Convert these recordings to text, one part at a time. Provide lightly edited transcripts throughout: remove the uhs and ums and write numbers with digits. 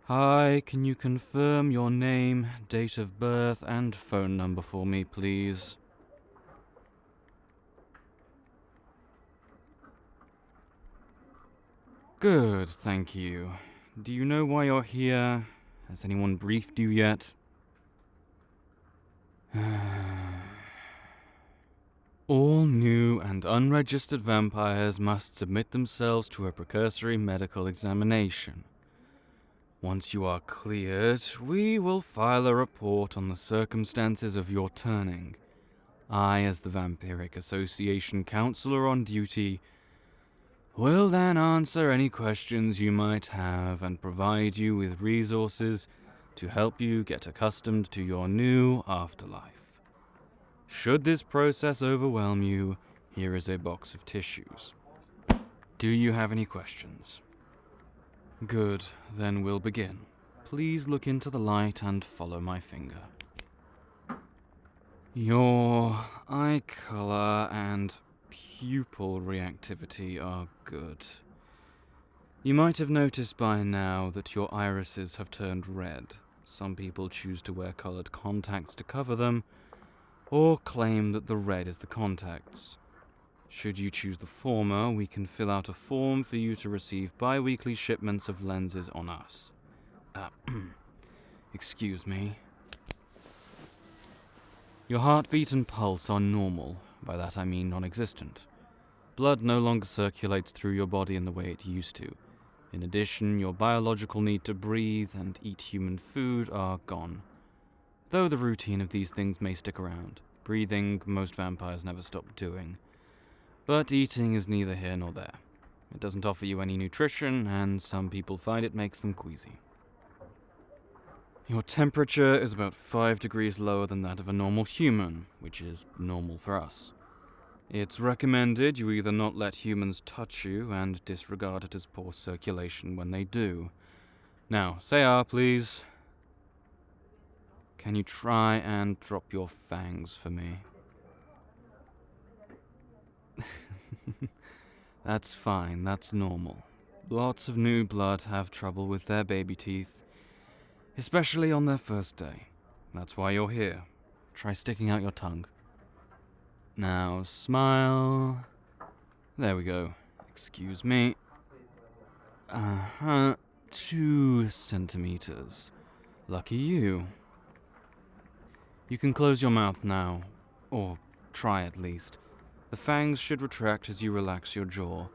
Hi, can you confirm your name, date of birth, and phone number for me, please? Good, thank you. Do you know why you're here? Has anyone briefed you yet? All new and unregistered vampires must submit themselves to a precursory medical examination. Once you are cleared, we will file a report on the circumstances of your turning. I, as the Vampiric Association Counselor on duty, will then answer any questions you might have and provide you with resources to help you get accustomed to your new afterlife. Should this process overwhelm you, here is a box of tissues. Do you have any questions? Good, then we'll begin. Please look into the light and follow my finger. Your eye color and pupil reactivity are good. You might have noticed by now that your irises have turned red. Some people choose to wear colored contacts to cover them, or claim that the red is the contacts. Should you choose the former, we can fill out a form for you to receive bi-weekly shipments of lenses on us. Excuse me. Your heartbeat and pulse are normal. By that I mean non-existent. Blood no longer circulates through your body in the way it used to. In addition, your biological need to breathe and eat human food are gone. Though the routine of these things may stick around. Breathing, most vampires never stop doing. But eating is neither here nor there. It doesn't offer you any nutrition, and some people find it makes them queasy. Your temperature is about 5 degrees lower than that of a normal human, which is normal for us. It's recommended you either not let humans touch you and disregard it as poor circulation when they do. Now, say ah, please. Can you try and drop your fangs for me? That's fine, that's normal. Lots of new blood have trouble with their baby teeth, especially on their first day. That's why you're here. Try sticking out your tongue. Now, smile. There we go. Excuse me. 2 centimeters. Lucky you. You can close your mouth now. Or try at least. The fangs should retract as you relax your jaw,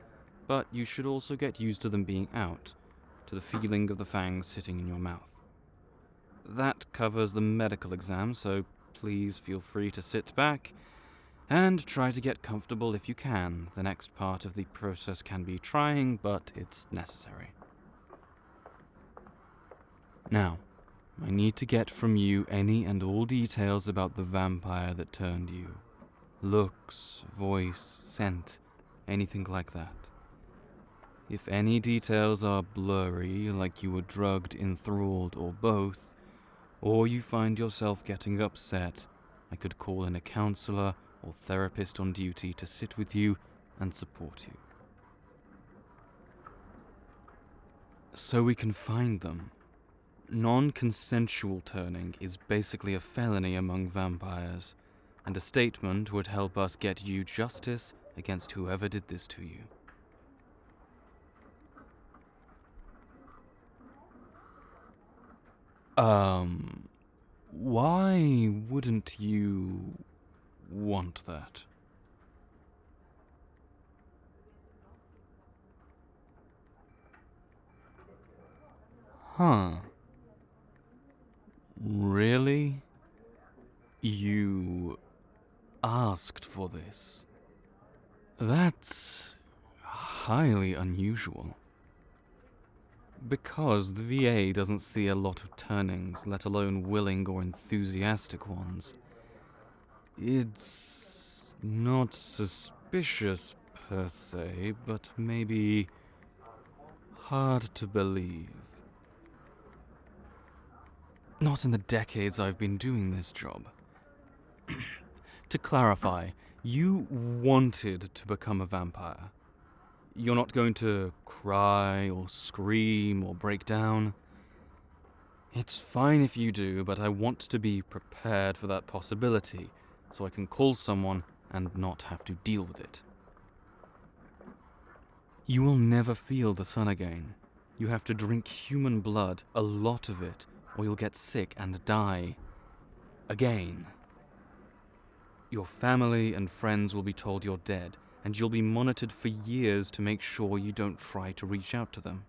but you should also get used to them being out, to the feeling of the fangs sitting in your mouth. That covers the medical exam, so please feel free to sit back and try to get comfortable if you can. The next part of the process can be trying, but it's necessary. Now, I need to get from you any and all details about the vampire that turned you. Looks, voice, scent, anything like that. If any details are blurry, like you were drugged, enthralled, or both, or you find yourself getting upset, I could call in a counselor or therapist on duty to sit with you and support you. So we can find them. Non-consensual turning is basically a felony among vampires, and a statement would help us get you justice against whoever did this to you. Why wouldn't you want that? Huh. Really? You asked for this? That's highly unusual. Because the VA doesn't see a lot of turnings, let alone willing or enthusiastic ones. It's not suspicious per se, but maybe hard to believe. Not in the decades I've been doing this job. To clarify, you wanted to become a vampire. You're not going to cry or scream or break down. It's fine if you do, but I want to be prepared for that possibility, so I can call someone and not have to deal with it. You will never feel the sun again. You have to drink human blood, a lot of it, or you'll get sick and die. Again. Your family and friends will be told you're dead, and you'll be monitored for years to make sure you don't try to reach out to them.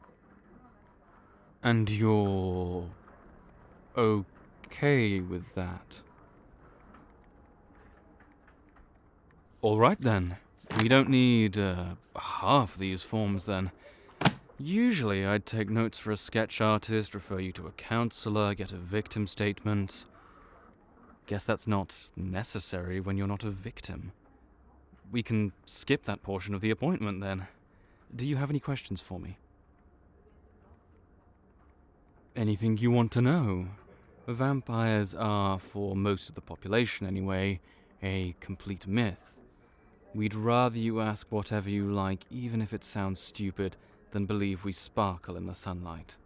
And you're okay with that? Alright then. We don't need half these forms then. Usually I'd take notes for a sketch artist, refer you to a counselor, get a victim statement. Guess that's not necessary when you're not a victim. We can skip that portion of the appointment then. Do you have any questions for me? Anything you want to know? Vampires are, for most of the population anyway, a complete myth. We'd rather you ask whatever you like, even if it sounds stupid, than believe we sparkle in the sunlight.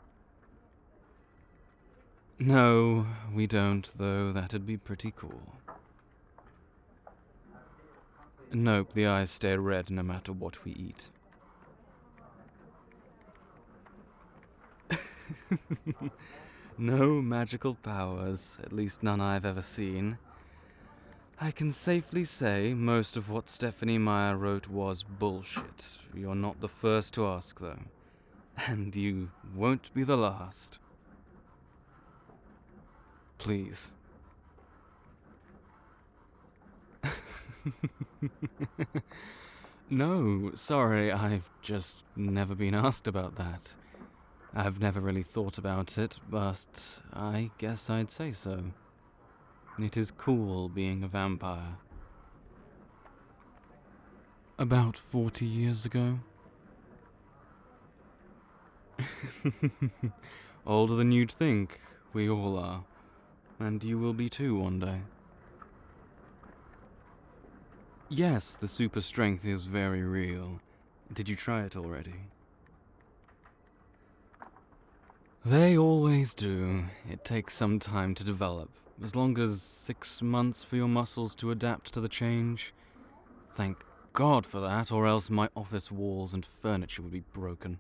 No, we don't, though. That'd be pretty cool. Nope, the eyes stay red no matter what we eat. No magical powers, at least none I've ever seen. I can safely say most of what Stephanie Meyer wrote was bullshit. You're not the first to ask, though. And you won't be the last. Please. No, sorry, I've just never been asked about that. I've never really thought about it, but I guess I'd say so. It is cool being a vampire. About 40 years ago. Older than you'd think, we all are. And you will be too one day. Yes, the super strength is very real. Did you try it already? They always do. It takes some time to develop. As long as 6 months for your muscles to adapt to the change. Thank God for that, or else my office walls and furniture would be broken.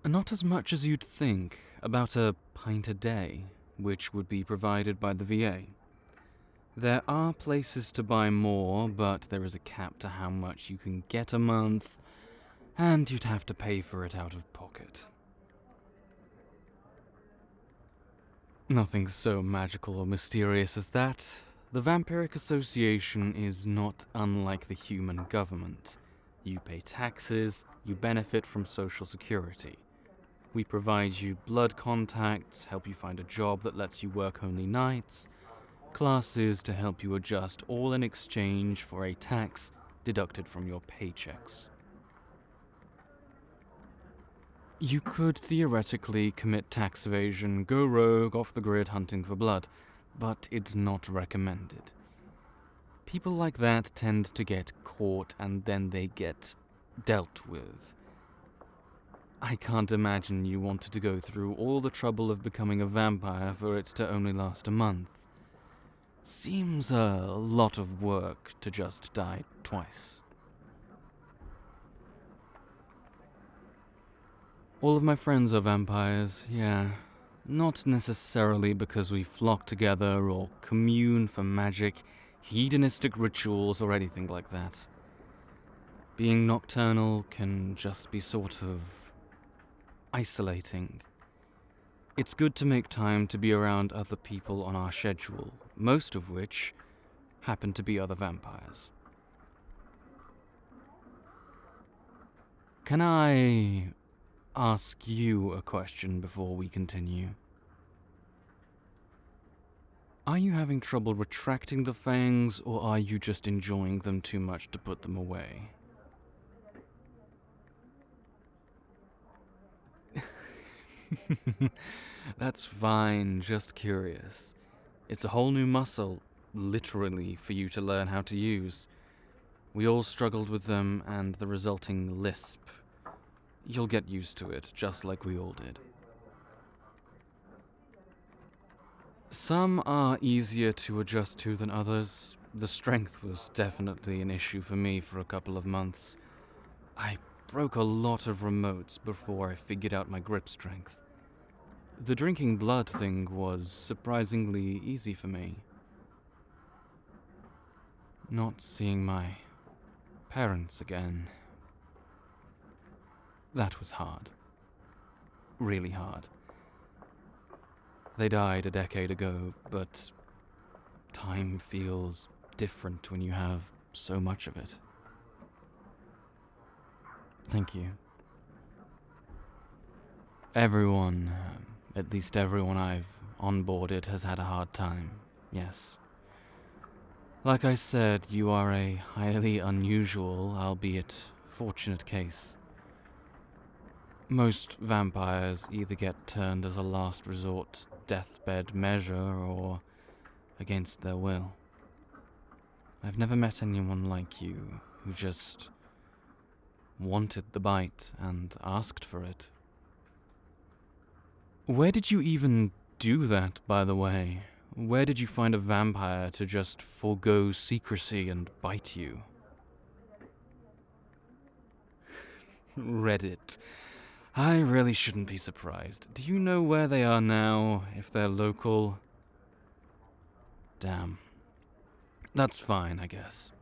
Not as much as you'd think, about a pint a day, which would be provided by the VA. There are places to buy more, but there is a cap to how much you can get a month, and you'd have to pay for it out of pocket. Nothing so magical or mysterious as that. The Vampiric Association is not unlike the human government. You pay taxes, you benefit from Social Security. We provide you blood contacts, help you find a job that lets you work only nights, classes to help you adjust, all in exchange for a tax deducted from your paychecks. You could theoretically commit tax evasion, go rogue, off the grid hunting for blood, but it's not recommended. People like that tend to get caught and then they get dealt with. I can't imagine you wanted to go through all the trouble of becoming a vampire for it to only last a month. Seems a lot of work to just die twice. All of my friends are vampires, yeah. Not necessarily because we flock together or commune for magic, hedonistic rituals, or anything like that. Being nocturnal can just be sort of isolating. It's good to make time to be around other people on our schedule, most of which happen to be other vampires. Can I ask you a question before we continue? Are you having trouble retracting the fangs, or are you just enjoying them too much to put them away? That's fine, just curious. It's a whole new muscle, literally, for you to learn how to use. We all struggled with them and the resulting lisp. You'll get used to it, just like we all did. Some are easier to adjust to than others. The strength was definitely an issue for me for a couple of months. I broke a lot of remotes before I figured out my grip strength. The drinking blood thing was surprisingly easy for me. Not seeing my parents again. That was hard. Really hard. They died a decade ago, but time feels different when you have so much of it. Thank you. Everyone, at least everyone I've onboarded, has had a hard time, yes. Like I said, you are a highly unusual, albeit fortunate case. Most vampires either get turned as a last resort deathbed measure or against their will. I've never met anyone like you who just wanted the bite and asked for it. Where did you even do that, by the way? Where did you find a vampire to just forego secrecy and bite you? Reddit. I really shouldn't be surprised. Do you know where they are now, if they're local? Damn. That's fine, I guess.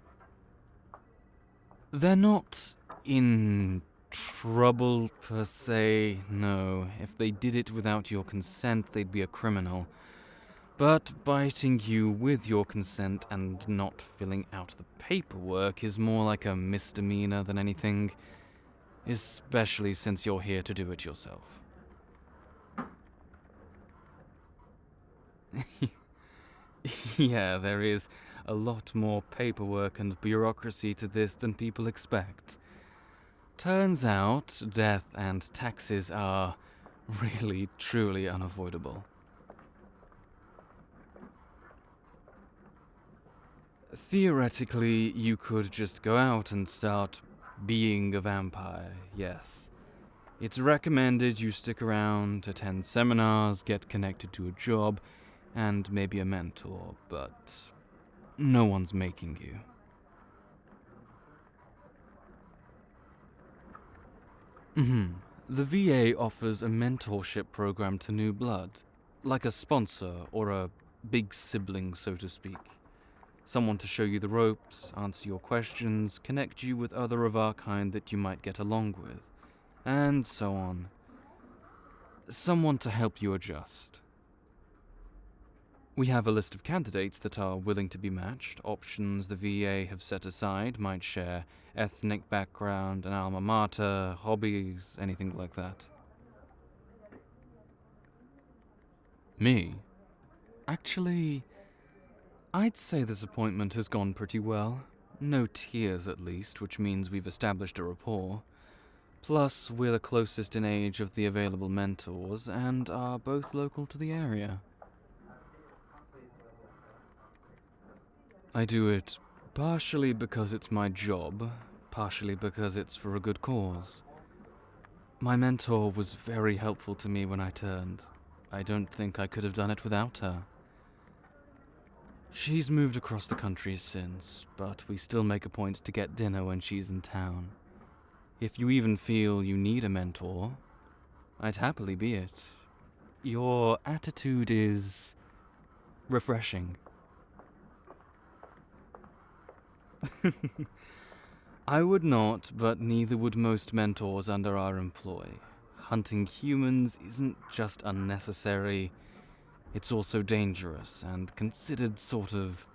They're not in trouble per se, no. If they did it without your consent, they'd be a criminal. But biting you with your consent and not filling out the paperwork is more like a misdemeanor than anything, especially since you're here to do it yourself. Yeah, there is a lot more paperwork and bureaucracy to this than people expect. Turns out, death and taxes are really, truly unavoidable. Theoretically, you could just go out and start being a vampire, yes. It's recommended you stick around, attend seminars, get connected to a job, and maybe a mentor, but no one's making you. The VA offers a mentorship program to new blood, like a sponsor or a big sibling, so to speak. Someone to show you the ropes, answer your questions, connect you with other of our kind that you might get along with, and so on. Someone to help you adjust. We have a list of candidates that are willing to be matched. Options the VA have set aside might share ethnic background, an alma mater, hobbies, anything like that. Me? Actually, I'd say this appointment has gone pretty well. No tears, at least, which means we've established a rapport. Plus, we're the closest in age of the available mentors and are both local to the area. I do it partially because it's my job, partially because it's for a good cause. My mentor was very helpful to me when I turned. I don't think I could have done it without her. She's moved across the country since, but we still make a point to get dinner when she's in town. If you even feel you need a mentor, I'd happily be it. Your attitude is refreshing. I would not, but neither would most mentors under our employ. Hunting humans isn't just unnecessary, it's also dangerous and considered sort of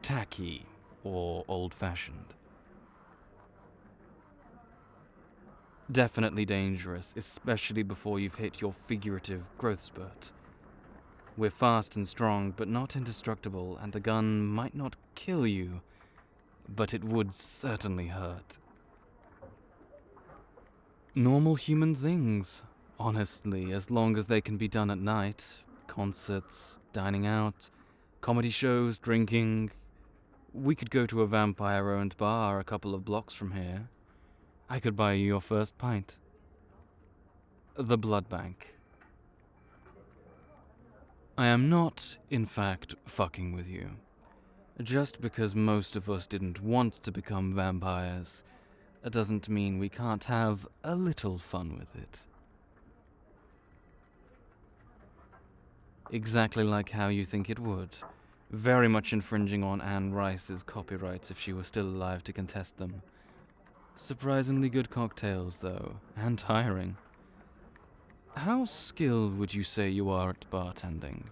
tacky or old-fashioned. Definitely dangerous, especially before you've hit your figurative growth spurt. We're fast and strong, but not indestructible, and a gun might not kill you, but it would certainly hurt. Normal human things, honestly, as long as they can be done at night. Concerts, dining out, comedy shows, drinking. We could go to a vampire-owned bar a couple of blocks from here. I could buy you your first pint. The blood bank. I am not, in fact, fucking with you. Just because most of us didn't want to become vampires, doesn't mean we can't have a little fun with it. Exactly like how you think it would. Very much infringing on Anne Rice's copyrights if she were still alive to contest them. Surprisingly good cocktails, though, and tiring. How skilled would you say you are at bartending?